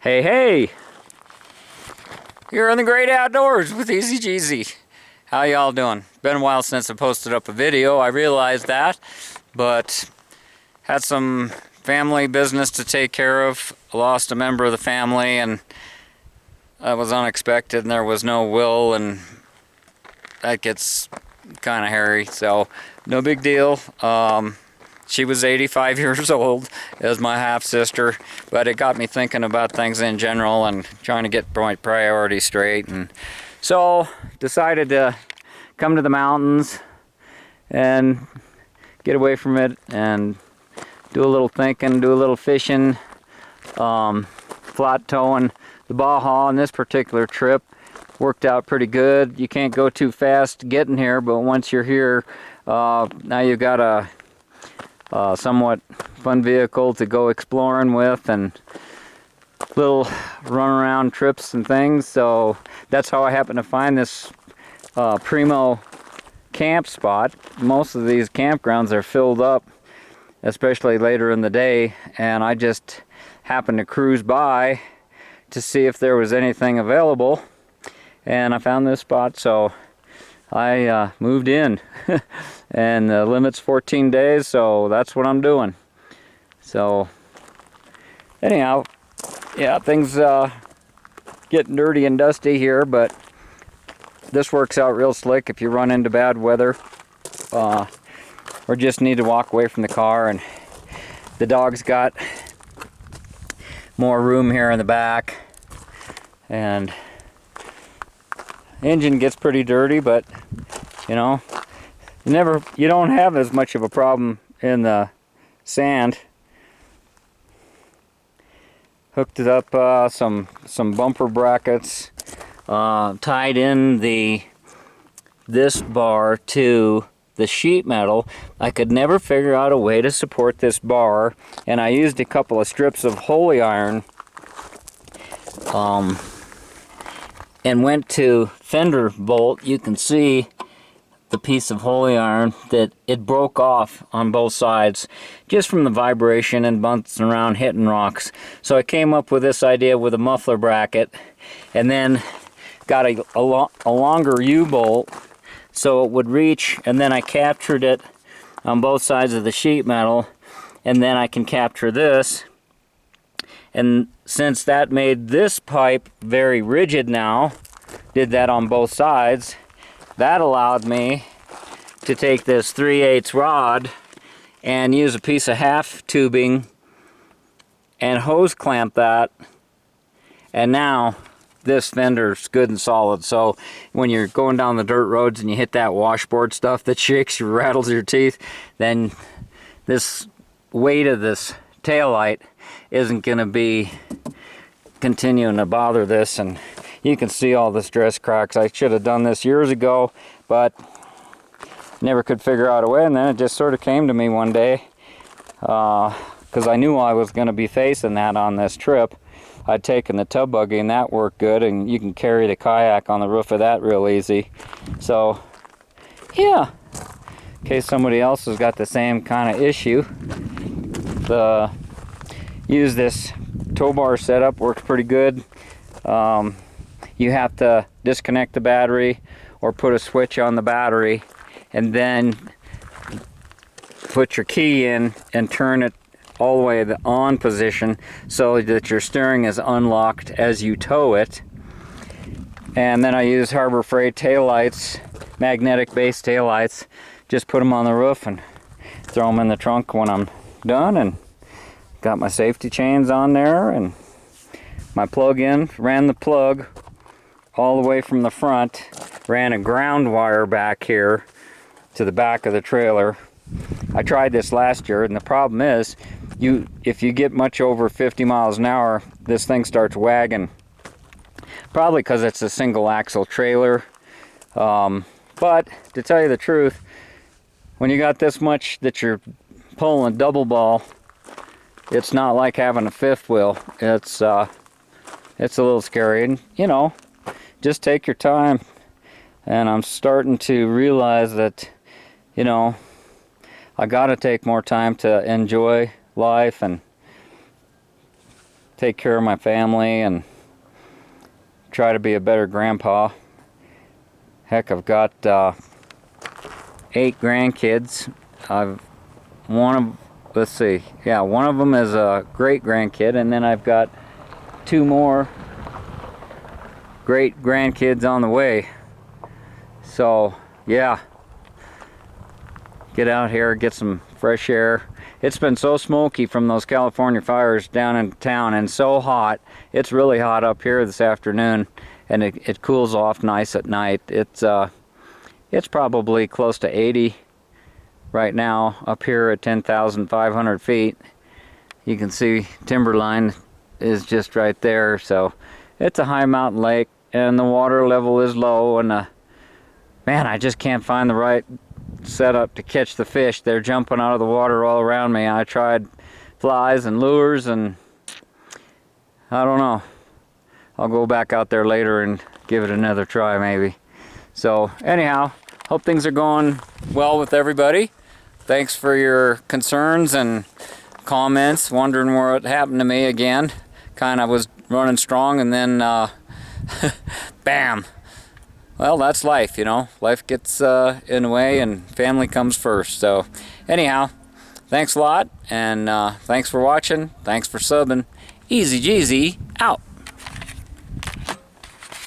Hey, hey! You're in the great outdoors with TheEZGZ. How y'all doing? Been a while since I posted up a video, I realized that, but had some family business to take care of. Lost a member of the family, and that was unexpected, and there was no will, and that gets kind of hairy, so no big deal. She was 85 years old as my half-sister, but it got me thinking about things in general and trying to get my priorities straight. And so decided to come to the mountains and get away from it and do a little thinking, do a little fishing, flat towing. The Baja on this particular trip worked out pretty good. You can't go too fast getting here, but once you're here, now you've got a somewhat fun vehicle to go exploring with and little run around trips and things. So that's how I happened to find this primo camp spot. Most of these campgrounds are filled up, especially later in the day, and I just happened to cruise by to see if there was anything available, and I found this spot, so I moved in. And the limit's 14 days, so that's what I'm doing. So anyhow, yeah, things getting dirty and dusty here, but this works out real slick if you run into bad weather or just need to walk away from the car. And the dog's got more room here in the back, and engine gets pretty dirty, but you know, you don't have as much of a problem in the sand. Hooked it up some bumper brackets, tied in this bar to the sheet metal. I could never figure out a way to support this bar, and I used a couple of strips of Holy Iron and went to fender bolt. You can see the piece of Holy Iron that it broke off on both sides just from the vibration and bouncing around hitting rocks. So I came up with this idea with a muffler bracket, and then got a longer U-bolt so it would reach, and then I captured it on both sides of the sheet metal, and then I can capture this. And since that made this pipe very rigid now, did that on both sides, that allowed me to take this 3/8 rod and use a piece of half tubing and hose clamp that, and now this fender's good and solid. So when you're going down the dirt roads and you hit that washboard stuff that shakes you, rattles your teeth, then this weight of this taillight isn't going to be continuing to bother this. And you can see all the stress cracks. I should have done this years ago, but never could figure out a way. And then it just sort of came to me one day, because I knew I was going to be facing that on this trip. I'd taken the tub buggy and that worked good, and you can carry the kayak on the roof of that real easy. So yeah, in case somebody else has got the same kind of issue, use this tow bar setup, works pretty good. You have to disconnect the battery or put a switch on the battery, and then put your key in and turn it all the way to the on position so that your steering is unlocked as you tow it. And then I use Harbor Freight taillights, magnetic base taillights. Just put them on the roof and throw them in the trunk when I'm done, and got my safety chains on there and my plug-in. Ran the plug all the way from the front, ran a ground wire back here to the back of the trailer. I tried this last year, and the problem is, if you get much over 50 miles an hour, this thing starts wagging. Probably because it's a single axle trailer. But to tell you the truth, when you got this much that you're pulling a double ball, it's not like having a fifth wheel. It's a little scary, and you know, just take your time. And I'm starting to realize that, you know, I gotta take more time to enjoy life and take care of my family and try to be a better grandpa. Heck, I've got 8 grandkids. One of them is a great grandkid, and then I've got 2 more great grandkids on the way. So yeah, get out here, get some fresh air. It's been so smoky from those California fires down in town, and so hot. It's really hot up here this afternoon, and it cools off nice at night. It's probably close to 80 right now up here at 10,500 feet. You can see timberline is just right there, so it's a high mountain lake, and the water level is low, and man, I just can't find the right setup to catch the fish. They're jumping out of the water all around me. I tried flies and lures, and I don't know. I'll go back out there later and give it another try maybe. So anyhow, hope things are going well with everybody. Thanks for your concerns and comments, wondering what happened to me again. Kind of was running strong, and then bam. Well, that's life, you know. Life gets in the way, and family comes first. So anyhow, thanks a lot, and thanks for watching. Thanks for subbing. TheEZGZ out.